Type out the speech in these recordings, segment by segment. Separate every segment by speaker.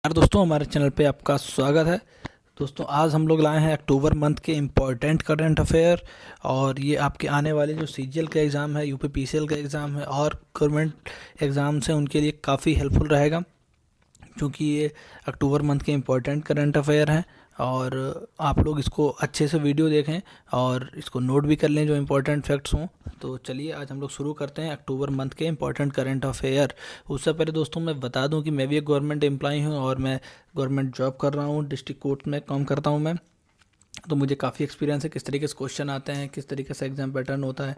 Speaker 1: यार दोस्तों, हमारे चैनल पे आपका स्वागत है। दोस्तों, आज हम लोग लाए हैं अक्टूबर मंथ के इम्पोर्टेंट करंट अफेयर। और ये आपके आने वाले जो सीजीएल का एग्ज़ाम है, यूपी पीसीएल का एग्ज़ाम है और गवर्नमेंट एग्ज़ाम्स हैं, उनके लिए काफ़ी हेल्पफुल रहेगा, क्योंकि ये अक्टूबर मंथ के इम्पोर्टेंट करंट अफेयर हैं। और आप लोग इसको अच्छे से वीडियो देखें और इसको नोट भी कर लें जो इम्पोर्टेंट फैक्ट्स हों। तो चलिए आज हम लोग शुरू करते हैं अक्टूबर मंथ के इम्पोर्टेंट करंट अफेयर। उससे पहले दोस्तों मैं बता दूं कि मैं भी एक गवर्नमेंट एम्प्लॉय हूं और मैं गवर्नमेंट जॉब कर रहा हूं, डिस्ट्रिक्ट कोर्ट में काम करता हूं मैं। तो मुझे काफ़ी एक्सपीरियंस है किस तरीके से क्वेश्चन आते हैं, किस तरीके से एग्ज़ाम पैटर्न होता है।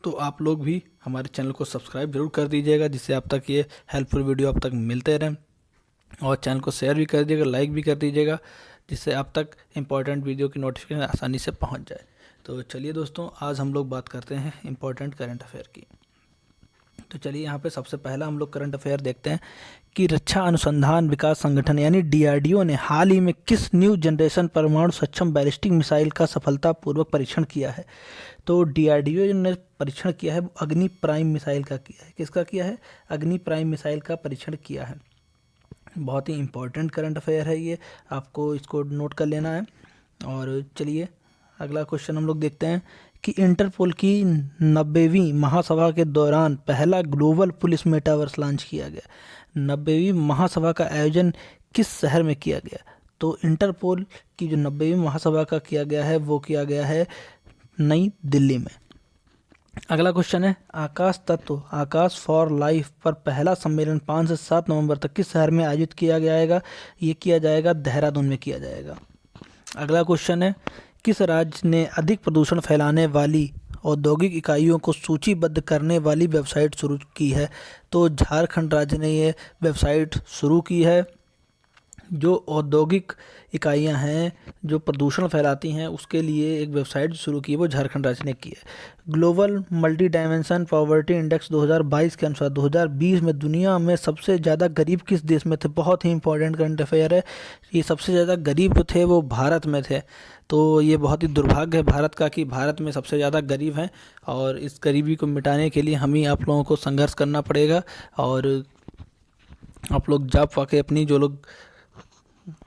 Speaker 1: तो आप लोग भी हमारे चैनल को सब्सक्राइब जरूर कर दीजिएगा, जिससे आप तक ये हेल्पफुल वीडियो आप तक मिलते रहें। और चैनल को शेयर भी कर दीजिएगा, लाइक भी कर दीजिएगा, जिससे आप तक इम्पॉर्टेंट वीडियो की नोटिफिकेशन आसानी से पहुंच जाए। तो चलिए दोस्तों, आज हम लोग बात करते हैं इम्पॉर्टेंट करंट अफेयर की। तो चलिए यहाँ पे सबसे पहला हम लोग करंट अफेयर देखते हैं कि रक्षा अनुसंधान विकास संगठन यानी डीआरडीओ ने हाल ही में किस न्यू जनरेशन परमाणु सक्षम बैलिस्टिक मिसाइल का सफलतापूर्वक परीक्षण किया है। तो डीआरडीओ ने परीक्षण किया है, वो अग्नि प्राइम मिसाइल का किया है। किसका किया है? अग्नि प्राइम मिसाइल का परीक्षण किया है। बहुत ही इम्पोर्टेंट करंट अफेयर है ये, आपको इसको नोट कर लेना है। और चलिए अगला क्वेश्चन हम लोग देखते हैं कि इंटरपोल की 90वीं महासभा के दौरान पहला ग्लोबल पुलिस मेटावर्स लॉन्च किया गया। 90वीं महासभा का आयोजन किस शहर में किया गया? तो इंटरपोल की जो 90वीं महासभा का किया गया है वो किया गया है नई दिल्ली में। अगला क्वेश्चन है आकाश तत्व आकाश फॉर लाइफ पर पहला सम्मेलन 5 से 7 नवंबर तक किस शहर में आयोजित किया जाएगा? ये किया जाएगा देहरादून में किया जाएगा। अगला क्वेश्चन है किस राज्य ने अधिक प्रदूषण फैलाने वाली औद्योगिक इकाइयों को सूचीबद्ध करने वाली वेबसाइट शुरू की है? तो झारखंड राज्य ने ये वेबसाइट शुरू की है। जो औद्योगिक इकाइयां हैं जो प्रदूषण फैलाती हैं, उसके लिए एक वेबसाइट शुरू की है, वो झारखंड राज्य ने की है। Global multi dimension poverty index 2022 के अनुसार 2020 में दुनिया में सबसे ज़्यादा गरीब किस देश में थे? बहुत ही इंपॉर्टेंट करंट अफेयर है ये। सबसे ज़्यादा गरीब थे वो भारत में थे। तो ये बहुत ही दुर्भाग्य है भारत का कि भारत में सबसे ज़्यादा गरीब हैं, और इस गरीबी को मिटाने के लिए हम ही आप लोगों को संघर्ष करना पड़ेगा। और आप लोग जॉब पाके अपनी जो लोग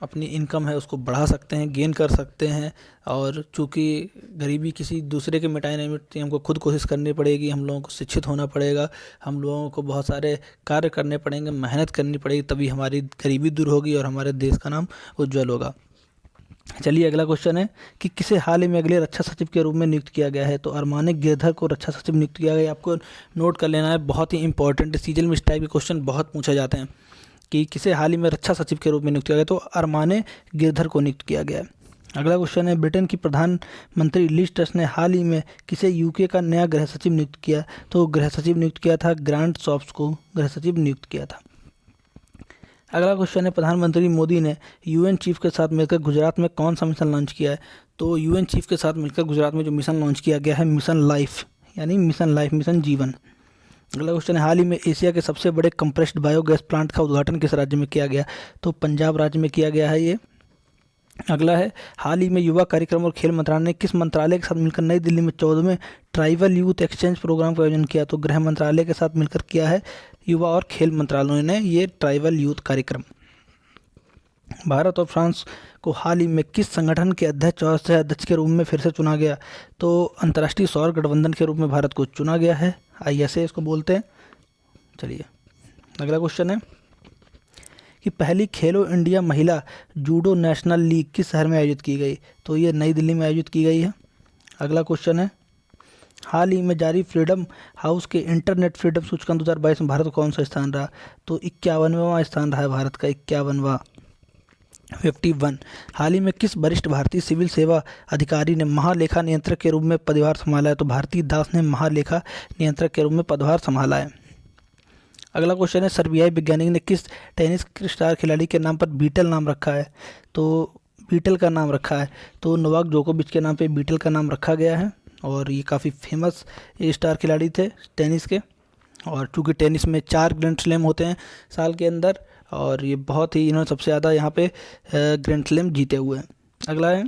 Speaker 1: अपनी इनकम है उसको बढ़ा सकते हैं, गेन कर सकते हैं। और चूँकि गरीबी किसी दूसरे के मिटाई नहीं मिटती, हमको खुद कोशिश करनी पड़ेगी, हम लोगों को शिक्षित होना पड़ेगा, हम लोगों को बहुत सारे कार्य करने पड़ेंगे, मेहनत करनी पड़ेगी, तभी हमारी गरीबी दूर होगी और हमारे देश का नाम उज्जवल होगा। चलिए अगला क्वेश्चन है कि किसे हाल ही में अगले रक्षा सचिव के रूप में नियुक्त किया गया है? तो अरमाने गिरधर को रक्षा सचिव नियुक्त किया गया। आपको नोट कर लेना है, बहुत ही इंपॉर्टेंट सीजन में इस टाइप के क्वेश्चन बहुत पूछे जाते हैं कि किसे हाल ही में रक्षा सचिव के रूप में नियुक्त किया गया। तो अरमाने गिरधर को नियुक्त किया गया है। अगला क्वेश्चन है ब्रिटेन की प्रधानमंत्री लिज ट्रस ने हाल ही में किसे यूके का नया गृह सचिव नियुक्त किया? तो गृह सचिव नियुक्त किया था ग्रांट शॉप्स को गृह सचिव नियुक्त किया था। अगला क्वेश्चन है प्रधानमंत्री मोदी ने यूएन चीफ के साथ मिलकर गुजरात में कौन सा मिशन लॉन्च किया है? तो यूएन चीफ के साथ मिलकर गुजरात में जो मिशन लॉन्च किया गया है मिशन लाइफ, यानी मिशन लाइफ, मिशन जीवन। अगला क्वेश्चन है हाल ही में एशिया के सबसे बड़े कंप्रेस्ड बायोगैस प्लांट का उद्घाटन किस राज्य में किया गया? तो पंजाब राज्य में किया गया है ये। अगला है हाल ही में युवा कार्यक्रम और खेल मंत्रालय ने किस मंत्रालय के साथ मिलकर नई दिल्ली में 14वें ट्राइबल यूथ एक्सचेंज प्रोग्राम का आयोजन किया? तो गृह मंत्रालय के साथ मिलकर किया है युवा और खेल मंत्रालयों ने ये ट्राइबल यूथ कार्यक्रम। भारत और फ्रांस को हाल ही में किस संगठन के अध्यक्ष और सह अध्यक्ष के रूप में फिर से चुना गया? तो अंतर्राष्ट्रीय सौर गठबंधन के रूप में भारत को चुना गया है, ISA इसको बोलते हैं। चलिए अगला क्वेश्चन है कि पहली खेलो इंडिया महिला जूडो नेशनल लीग किस शहर में आयोजित की गई? तो ये नई दिल्ली में आयोजित की गई है। अगला क्वेश्चन है हाल ही में जारी फ्रीडम हाउस के इंटरनेट फ्रीडम सूचकांक 2022 में भारत को कौन सा स्थान रहा? तो 51वां स्थान रहा है भारत का, 51वां, 51। हाल ही में किस वरिष्ठ भारतीय सिविल सेवा अधिकारी ने महालेखा नियंत्रक के रूप में पदभार संभाला है? तो भारती दास ने महालेखा नियंत्रक के रूप में पदभार संभाला है। अगला क्वेश्चन है सर्बियाई वैज्ञानिक ने किस टेनिस स्टार खिलाड़ी के नाम पर बीटल नाम रखा है? तो बीटल का नाम रखा है, तो नोवाक जोकोविच के नाम पे बीटल का नाम रखा गया है। और ये काफ़ी फेमस स्टार खिलाड़ी थे टेनिस के। और चूँकि टेनिस में 4 ग्रैंड स्लैम होते हैं साल के अंदर, और ये बहुत ही इन्होंने सबसे ज़्यादा यहाँ पे ग्रैंड स्लैम जीते हुए हैं। अगला है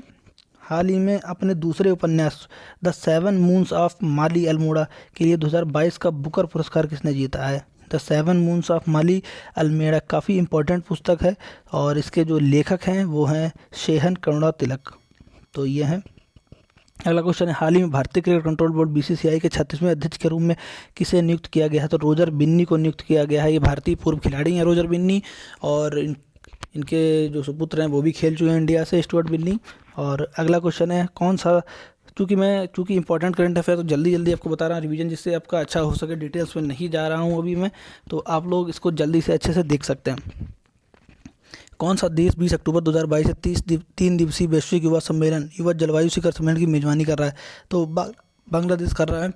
Speaker 1: हाल ही में अपने दूसरे उपन्यास द 7 मून्स ऑफ माली अल्मोड़ा के लिए 2022 का बुकर पुरस्कार किसने जीता है? द सेवन मून्स ऑफ माली अल्मेड़ा, काफ़ी इम्पोर्टेंट पुस्तक है और इसके जो लेखक हैं वो हैं शेहन करुणा तिलक। तो ये हैं। अगला क्वेश्चन है, हाल ही में भारतीय क्रिकेट कंट्रोल बोर्ड बीसीसीआई के 36वें अध्यक्ष के रूप में किसे नियुक्त किया गया है? तो रोजर बिन्नी को नियुक्त किया गया है। ये भारतीय पूर्व खिलाड़ी हैं रोजर बिन्नी, और इनके जो सुपुत्र हैं वो भी खेल चुके हैं इंडिया से, स्टुअर्ट बिन्नी। और अगला क्वेश्चन है, कौन सा, चूँकि इंपॉर्टेंट करंट अफेयर तो जल्दी जल्दी आपको बता रहा हूँ रिवीजन, जिससे आपका अच्छा हो सके, डिटेल्स में नहीं जा रहा हूँ अभी मैं, तो आप लोग इसको जल्दी से अच्छे से देख सकते हैं। कौन सा देश 20 अक्टूबर 2022 से 3 दिवसीय वैश्विक युवा सम्मेलन, युवा जलवायु शिखर सम्मेलन की मेजबानी कर रहा है? तो बांग्लादेश कर रहा है।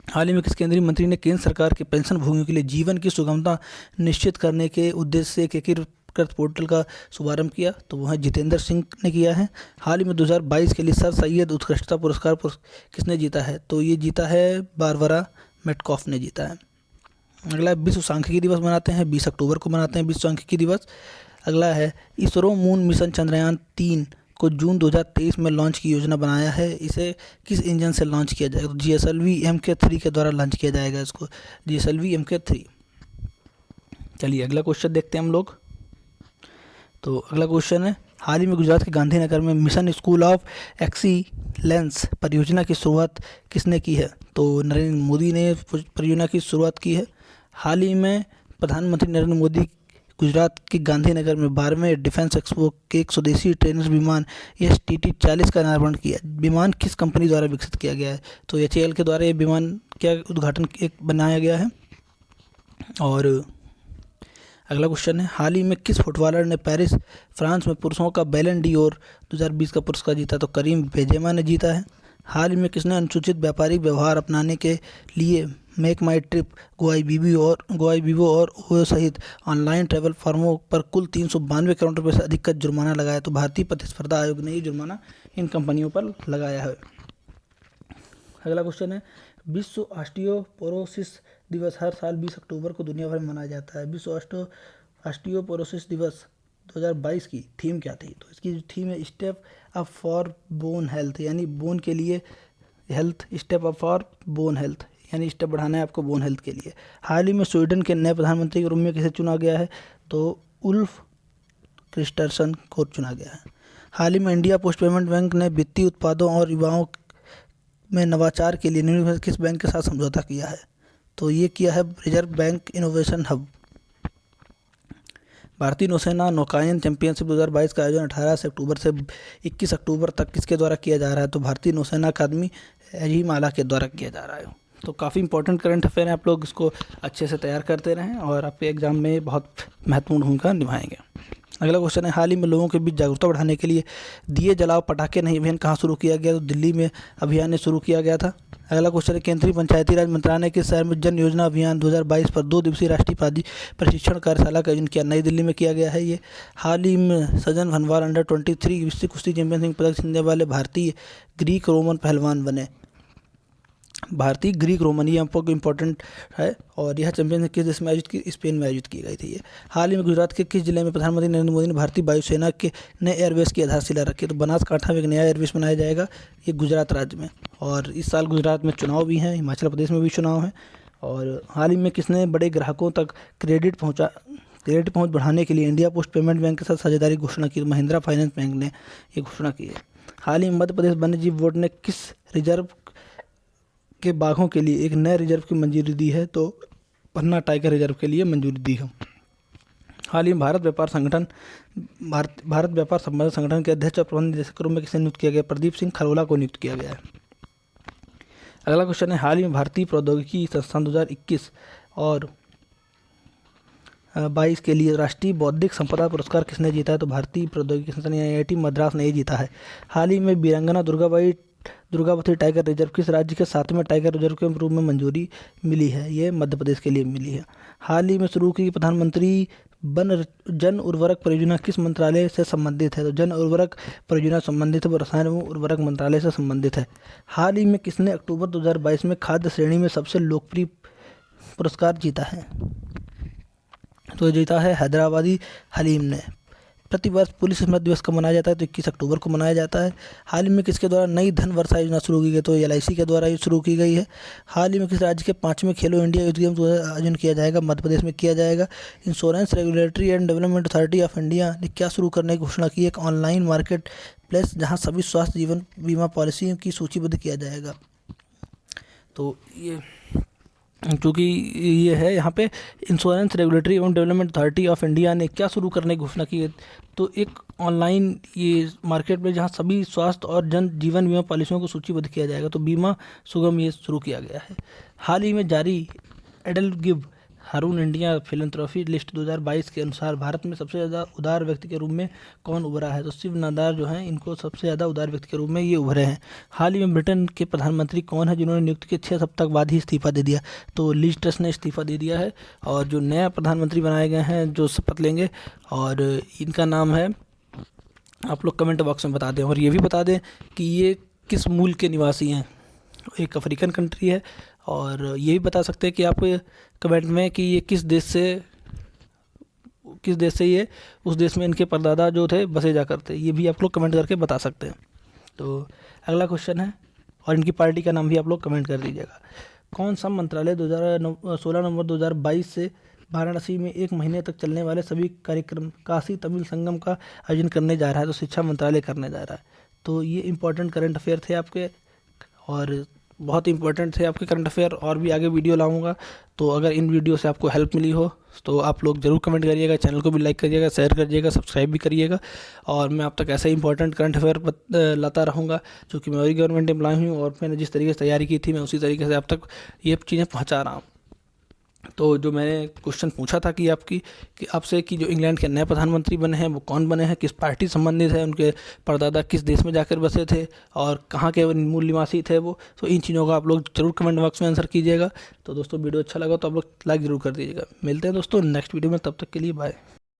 Speaker 1: हाल ही में किस केंद्रीय मंत्री ने केंद्र सरकार के पेंशन भोगियों के लिए जीवन की सुगमता निश्चित करने के उद्देश्य से एक एकीकृत पोर्टल का शुभारंभ किया? तो वह जितेंद्र सिंह ने किया है। हाल ही में 2022 के लिए सर सैयद उत्कृष्टता पुरस्कार किसने जीता है? तो ये जीता है बारबरा मेटकॉफ ने जीता है। अगला, विश्व सांख्यिकी दिवस मनाते हैं 20 अक्टूबर को मनाते हैं विश्व सांख्यिकी दिवस। अगला है, इसरो मून मिशन चंद्रयान 3 को जून 2023 में लॉन्च की योजना बनाया है। इसे किस इंजन से लॉन्च किया जाएगा? तो GSLV Mk3 के द्वारा लॉन्च किया जाएगा इसको, GSLV Mk3। चलिए अगला क्वेश्चन देखते हैं हम लोग। तो अगला क्वेश्चन है, हाल ही में गुजरात के गांधीनगर में मिशन स्कूल ऑफ एक्सीलेंस परियोजना की शुरुआत किसने की है? तो नरेंद्र मोदी ने परियोजना की शुरुआत की है। हाल ही में प्रधानमंत्री नरेंद्र मोदी गुजरात के गांधीनगर में 12वें डिफेंस एक्सपो के एक स्वदेशी ट्रेनर्स विमान STT-40 का निर्माण किया। विमान किस कंपनी द्वारा विकसित किया गया है? तो HAL के द्वारा ये विमान क्या उद्घाटन बनाया गया है। और अगला क्वेश्चन है, हाल ही में किस फुटबॉलर ने पेरिस फ्रांस में पुरुषों का बैलन डी और 2020 का पुरस्कार जीता? तो करीम बेंजेमा ने जीता है। हाल ही में किसने अनुचित व्यापारिक व्यवहार अपनाने के लिए मेक माई ट्रिप, गोआईबीबो और ओयो सहित ऑनलाइन ट्रैवल फर्मों पर कुल 392 करोड़ रुपये से अधिक का जुर्माना लगाया? तो भारतीय प्रतिस्पर्धा आयोग ने ये जुर्माना इन कंपनियों पर लगाया है। अगला क्वेश्चन है, विश्व ऑस्टियोपोरोसिस दिवस हर साल 20 अक्टूबर को दुनिया भर में मनाया जाता है। विश्व ऑस्टियोपोरोसिस दिवस 2022 की थीम क्या थी? तो इसकी थीम है step up for bone health, यानी बोन के लिए health, step up for bone health, यानी स्टेप बढ़ाना है आपको बोन हेल्थ के लिए। हाल ही में स्वीडन के नए प्रधानमंत्री के रूप में किसे चुना गया है? तो उल्फ क्रिस्टरसन को चुना गया है। हाल ही में इंडिया पोस्ट पेमेंट बैंक ने वित्तीय उत्पादों और युवाओं में नवाचार के लिए निम्नलिखित किस बैंक के साथ समझौता किया है? तो ये किया है रिजर्व बैंक इनोवेशन हब। भारतीय नौसेना नौकायन चैंपियनशिप 2022 का आयोजन 18 अक्टूबर से 21 अक्टूबर तक किसके द्वारा किया जा रहा है? तो भारतीय नौसेना अकादमी एजीमाला के द्वारा किया जा रहा है। तो काफ़ी इंपॉर्टेंट करंट अफेयर है, आप लोग इसको अच्छे से तैयार करते रहें और आपके एग्जाम में बहुत महत्वपूर्ण भूमिका निभाएंगे। अगला क्वेश्चन है, हाल ही में लोगों के बीच जागरूकता बढ़ाने के लिए दिए जलाओ पटाखे नहीं अभियान कहाँ शुरू किया गया? तो दिल्ली में अभियान ने शुरू किया गया था। अगला क्वेश्चन है, केंद्रीय पंचायती राज मंत्रालय के शहर में जन योजना अभियान 2022 पर 2 दिवसीय राष्ट्रीय प्रशिक्षण कार्यशाला का आयोजन किया, नई दिल्ली में किया गया है ये। हाल ही में सजन भनवाल अंडर 23 विश्व कुश्ती चैंपियनशिप पदक जीतने वाले भारतीय ग्रीक रोमन पहलवान बने। भारतीय ग्रीक रोमन, ये आपको इम्पोर्टेंट है। और यह चैंपियनशिप किस देश में आयोजित की? स्पेन में आयोजित की गई थी ये। हाल ही में गुजरात के किस जिले में प्रधानमंत्री नरेंद्र मोदी ने भारतीय वायुसेना के नए एयरबेस की आधारशिला रखी? तो बनासकांठा में एक नया एयरबेस बनाया जाएगा, ये गुजरात राज्य में। और इस साल गुजरात में चुनाव भी हैं, हिमाचल प्रदेश में भी चुनाव है। और हाल ही में किसने बड़े ग्राहकों तक क्रेडिट पहुँच बढ़ाने के लिए इंडिया पोस्ट पेमेंट बैंक के साथ साझेदारी घोषणा की? महिंद्रा फाइनेंस बैंक ने ये घोषणा की है। हाल ही में मध्य प्रदेश वन्य जीव बोर्ड ने किस रिजर्व के बाघों के लिए एक नए रिजर्व की मंजूरी दी है? तो पन्ना टाइगर रिजर्व के लिए मंजूरी दी है। हाल ही में भारत व्यापार संबंध संगठन के अध्यक्ष और प्रबंध निदेशक के रूप में किसे नियुक्त किया गया? प्रदीप सिंह खरोला को नियुक्त किया गया है। अगला क्वेश्चन है, हाल ही में भारतीय प्रौद्योगिकी संस्थान 2021 और 22 के लिए राष्ट्रीय बौद्धिक संपदा पुरस्कार किसने जीता है? तो भारतीय प्रौद्योगिकी संस्थान IIT मद्रास ने जीता है। हाल ही में वीरांगना दुर्गावती टाइगर रिजर्व किस राज्य के 7वें टाइगर रिजर्व के रूप में मंजूरी मिली है? ये मध्य प्रदेश के लिए मिली है। हाल ही में शुरू की प्रधानमंत्री जन उर्वरक परियोजना किस मंत्रालय से संबंधित है? तो जन उर्वरक परियोजना संबंधित है, रसायन एवं उर्वरक मंत्रालय से संबंधित है। हाल ही में किसने अक्टूबर 2022 में खाद्य श्रेणी में सबसे लोकप्रिय पुरस्कार जीता है? तो जीता है हैदराबादी हलीम ने। प्रतिवर्ष पुलिस स्मृति दिवस कब मनाया जाता है? तो 21 अक्टूबर को मनाया जाता है। हाल ही में किसके द्वारा नई धन वर्षा योजना शुरू की गई? तो LIC के द्वारा ये शुरू की गई है। हाल ही में किस राज्य के 5वें खेलो इंडिया यूथ गेम्स का आयोजन किया जाएगा? मध्य प्रदेश में किया जाएगा। Insurance regulatory and development authority of India ने क्या शुरू करने की घोषणा की? एक ऑनलाइन मार्केट प्लेस जहाँ सभी स्वास्थ्य जीवन बीमा पॉलिसियों की सूचीबद्ध किया जाएगा। तो ये क्योंकि ये है यहाँ पे इंश्योरेंस रेगुलेटरी एवं डेवलपमेंट अथॉरिटी ऑफ इंडिया ने क्या शुरू करने की घोषणा की है? तो एक ऑनलाइन ये मार्केट में जहाँ सभी स्वास्थ्य और जन जीवन बीमा पॉलिसियों को सूचीबद्ध किया जाएगा। तो बीमा सुगम ये शुरू किया गया है। हाल ही में जारी एडल गिव हारून इंडिया फिलैंथ्रोपी लिस्ट 2022 के अनुसार भारत में सबसे ज़्यादा उदार व्यक्ति के रूप में कौन उभरा है? तो शिव नादार जो हैं इनको सबसे ज़्यादा उदार व्यक्ति के रूप में ये उभरे हैं। हाल ही में ब्रिटेन के प्रधानमंत्री कौन है जिन्होंने नियुक्ति के 6 सप्ताह बाद ही इस्तीफा दे दिया? तो लीज ट्रस ने इस्तीफा दे दिया है और जो नया प्रधानमंत्री बनाए गए हैं जो शपथ लेंगे, और इनका नाम है, आप लोग कमेंट बॉक्स में बता दें। और ये भी बता दें कि ये किस मूल के निवासी हैं। एक अफ्रीकन कंट्री है। और ये भी बता सकते हैं कि आप कमेंट में कि ये किस देश से ये उस देश में इनके परदादा जो थे बसे जा करते, ये भी आप लोग कमेंट करके बता सकते हैं। तो अगला क्वेश्चन है, और इनकी पार्टी का नाम भी आप लोग कमेंट कर दीजिएगा। कौन सा मंत्रालय 16 नवंबर 2022 से वाराणसी में 1 महीने तक चलने वाले सभी कार्यक्रम काशी तमिल संगम का आयोजन करने जा रहा है? तो शिक्षा मंत्रालय करने जा रहा है। तो ये इंपॉर्टेंट करंट अफेयर थे आपके, और बहुत इंपॉर्टेंट थे आपके करंट अफेयर। और भी आगे वीडियो लाऊंगा। तो अगर इन वीडियो से आपको हेल्प मिली हो तो आप लोग ज़रूर कमेंट करिएगा, चैनल को भी लाइक करिएगा, शेयर करिएगा, सब्सक्राइब भी करिएगा। और मैं आप तक ऐसे इंपॉर्टेंट करंट अफेयर लाता रहूँगा, क्योंकि मैं वही गवर्नमेंट एम्प्लॉय हूँ और मैंने जिस तरीके से तैयारी की थी मैं उसी तरीके से आप तक ये चीज़ें पहुँचा रहा हूँ। तो जो मैंने क्वेश्चन पूछा था कि आपसे कि जो इंग्लैंड के नए प्रधानमंत्री बने हैं वो कौन बने हैं, किस पार्टी संबंधित है, उनके परदादा किस देश में जाकर बसे थे और कहाँ के मूल निवासी थे वो, तो इन चीज़ों का आप लोग जरूर कमेंट बॉक्स में आंसर कीजिएगा। तो दोस्तों वीडियो अच्छा लगा तो आप लोग लाइक ज़रूर कर दीजिएगा। मिलते हैं दोस्तों नेक्स्ट वीडियो में, तब तक के लिए बाय।